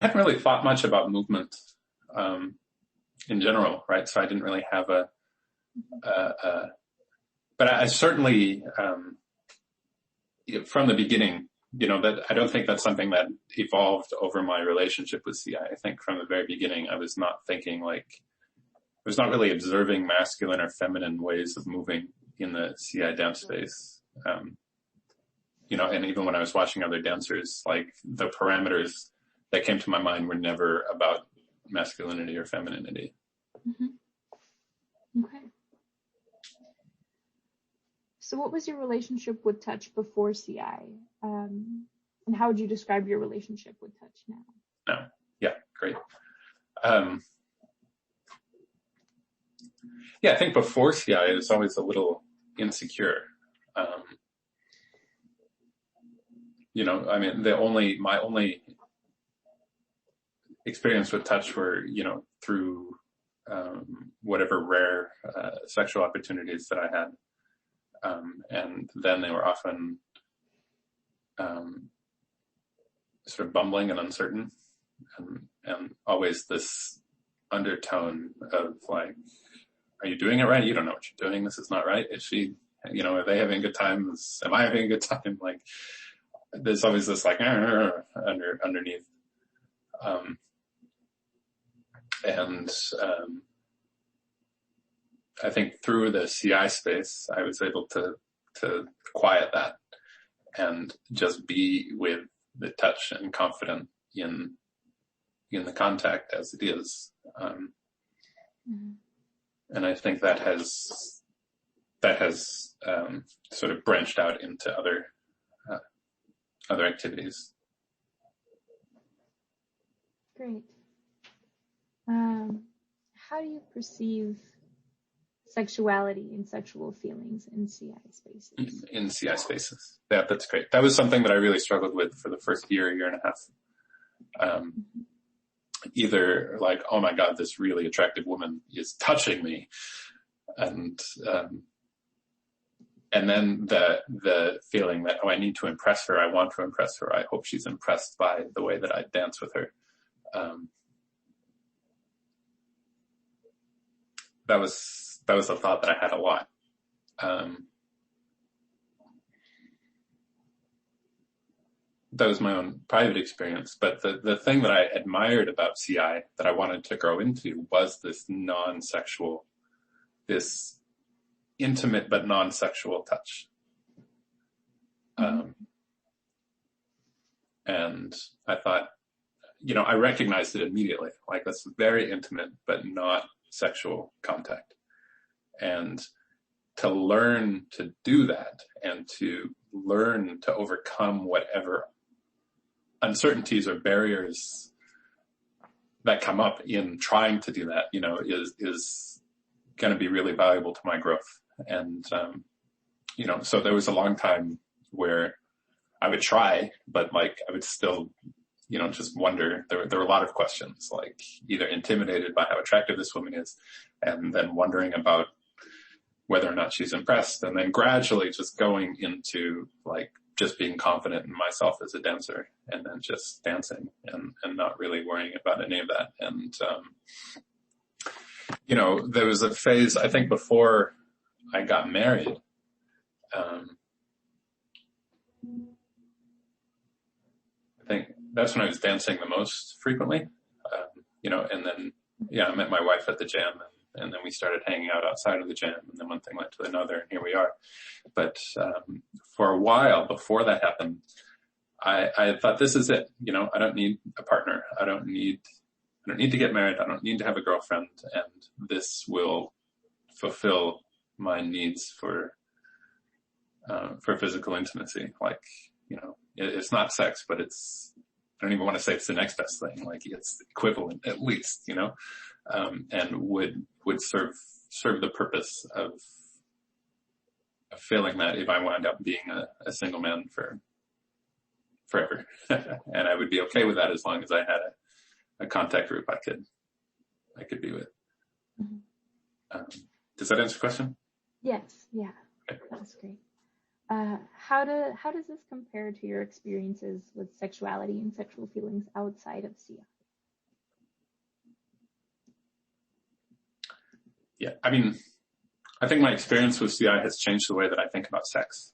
hadn't really thought much about movement in general, right? So I didn't really have but I certainly, from the beginning, that I don't think that's something that evolved over my relationship with CI. I think from the very beginning, I was not thinking I was not really observing masculine or feminine ways of moving in the CI dance space. And even when I was watching other dancers, the parameters that came to my mind were never about masculinity or femininity. Mm-hmm. Okay. So what was your relationship with touch before CI? And how would you describe your relationship with touch now? No. Yeah, great. I think before CI, I was always a little insecure. My only experience with touch were, through whatever rare sexual opportunities that I had. And then they were often sort of bumbling and uncertain, and always this undertone of are you doing it right? You don't know what you're doing. This is not right. Is she, are they having a good time? Am I having a good time? There's always this underneath. I think through the CI space, I was able to quiet that and just be with the touch and confident in the contact as it is. And I think that has sort of branched out into other activities. Great. How do you perceive sexuality and sexual feelings in CI spaces? In CI spaces. Yeah, that's great. That was something that I really struggled with for the first year and a half. Either oh my God, this really attractive woman is touching me. And then the feeling that, I need to impress her. I want to impress her. I hope she's impressed by the way that I dance with her. That was a thought that I had a lot. That was my own private experience. But the thing that I admired about CI that I wanted to grow into was this non-sexual, this intimate but non-sexual touch. And I thought, I recognized it immediately. That's very intimate but not sexual contact. And to learn to do that and to learn to overcome whatever uncertainties or barriers that come up in trying to do that, is going to be really valuable to my growth. And, so there was a long time where I would try, but I would still, just wonder. There were a lot of questions, either intimidated by how attractive this woman is, and then wondering about whether or not she's impressed, and then gradually just going into just being confident in myself as a dancer, and then just dancing and not really worrying about any of that. And, there was a phase, I think, before I got married, I think that's when I was dancing the most frequently, and then, I met my wife at the gym, and then we started hanging out outside of the gym, and then one thing led to another, and here we are. But for a while before that happened, I thought, this is it. I don't need a partner. I don't need to get married. I don't need to have a girlfriend, and this will fulfill my needs for physical intimacy. It's not sex, but I don't even want to say it's the next best thing. It's equivalent at least, and would serve the purpose of feeling that if I wound up being a single man forever, and I would be okay with that as long as I had a contact group I could be with. Does that answer the question? Yes. Yeah. Okay. That's great. How does this compare to your experiences with sexuality and sexual feelings outside of CI? Yeah, I mean, I think my experience with CI has changed the way that I think about sex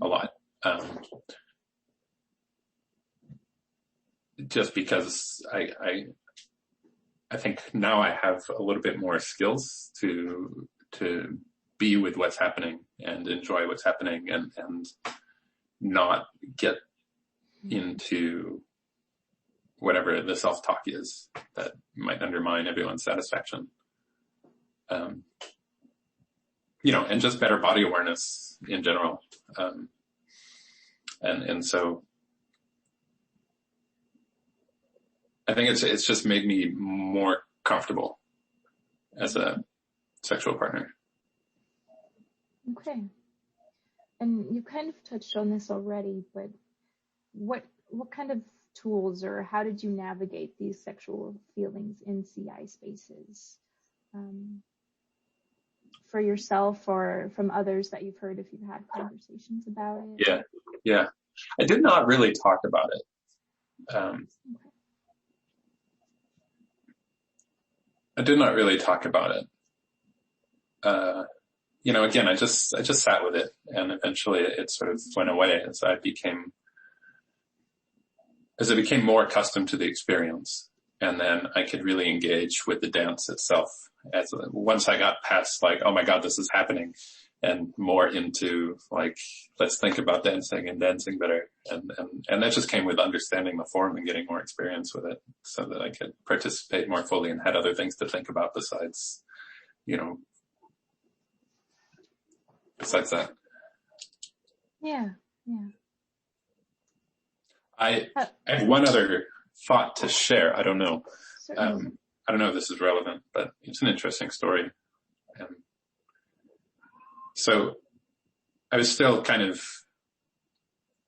a lot. Just because I think now I have a little bit more skills to be with what's happening and enjoy what's happening and not get into whatever the self-talk is that might undermine everyone's satisfaction. And just better body awareness in general. And so I think it's just made me more comfortable as a sexual partner. Okay. And you kind of touched on this already, but what kind of tools or how did you navigate these sexual feelings in CI spaces? For yourself or from others that you've heard if you've had conversations about it? Yeah. I did not really talk about it. I did not really talk about it. Again, I just sat with it, and eventually it sort of went away as I became more accustomed to the experience, and then I could really engage with the dance itself. Once I got past like, oh my God, this is happening, and more into like, let's think about dancing and dancing better. And that just came with understanding the form and getting more experience with it so that I could participate more fully and had other things to think about besides that. Yeah. I have one other thought to share. I don't know. I don't know if this is relevant, but it's an interesting story. So I was still kind of,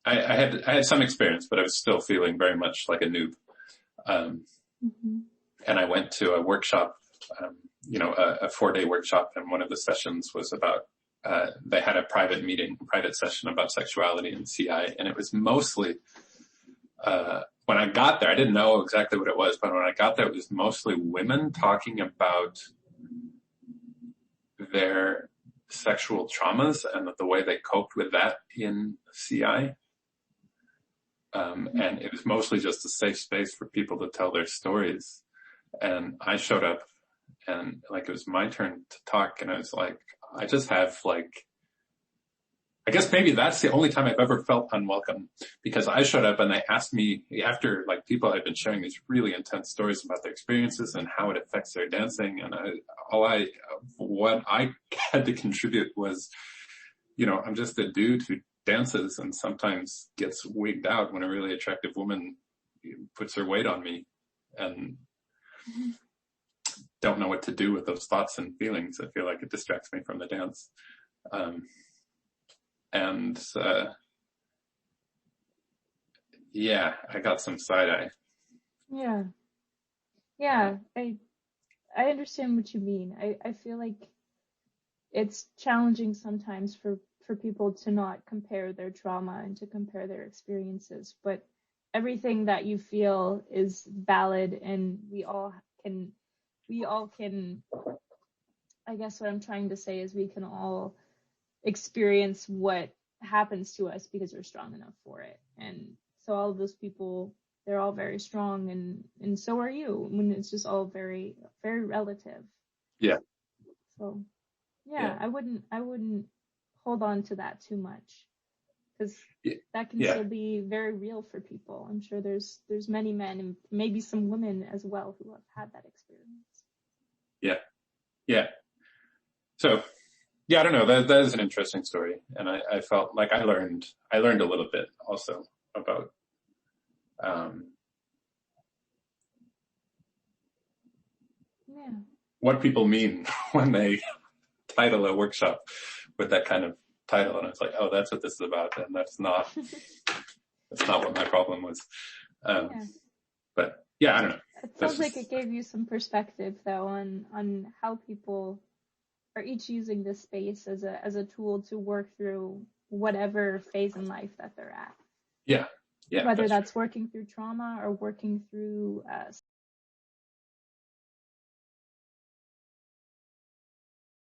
I had some experience, but I was still feeling very much like a noob. And I went to a workshop, a 4-day workshop, and one of the sessions was about, they had a private session about sexuality and CI, and it was mostly, when I got there, I didn't know exactly what it was, but when I got there, it was mostly women talking about their sexual traumas and the way they coped with that in CI. And it was mostly just a safe space for people to tell their stories. And I showed up and like, it was my turn to talk. And I was like, I just have like, I guess maybe that's the only time I've ever felt unwelcome, because I showed up and they asked me after like people had been sharing these really intense stories about their experiences and how it affects their dancing. And what I had to contribute was, I'm just a dude who dances and sometimes gets wigged out when a really attractive woman puts her weight on me and don't know what to do with those thoughts and feelings. I feel like it distracts me from the dance. I got some side eye. Yeah. I understand what you mean. I feel like it's challenging sometimes for people to not compare their trauma and to compare their experiences, but everything that you feel is valid, and we all can, I guess what I'm trying to say is we can all experience what happens to us because we're strong enough for it. And so all of those people, they're all very strong, and so are you, when it's just all very, very relative. Yeah. So I wouldn't hold on to that too much, because that can still be very real for people. I'm sure there's many men and maybe some women as well who have had that experience. Yeah. So, I don't know. That is an interesting story, and I felt like I learned a little bit also about what people mean when they title a workshop with that kind of title, and it's like, oh, that's what this is about, and that's not what my problem was. But I don't know. It sounds like it gave you some perspective though on how people are each using this space as a tool to work through whatever phase in life that they're at. Yeah. Yeah. Whether That's that's working through trauma or working through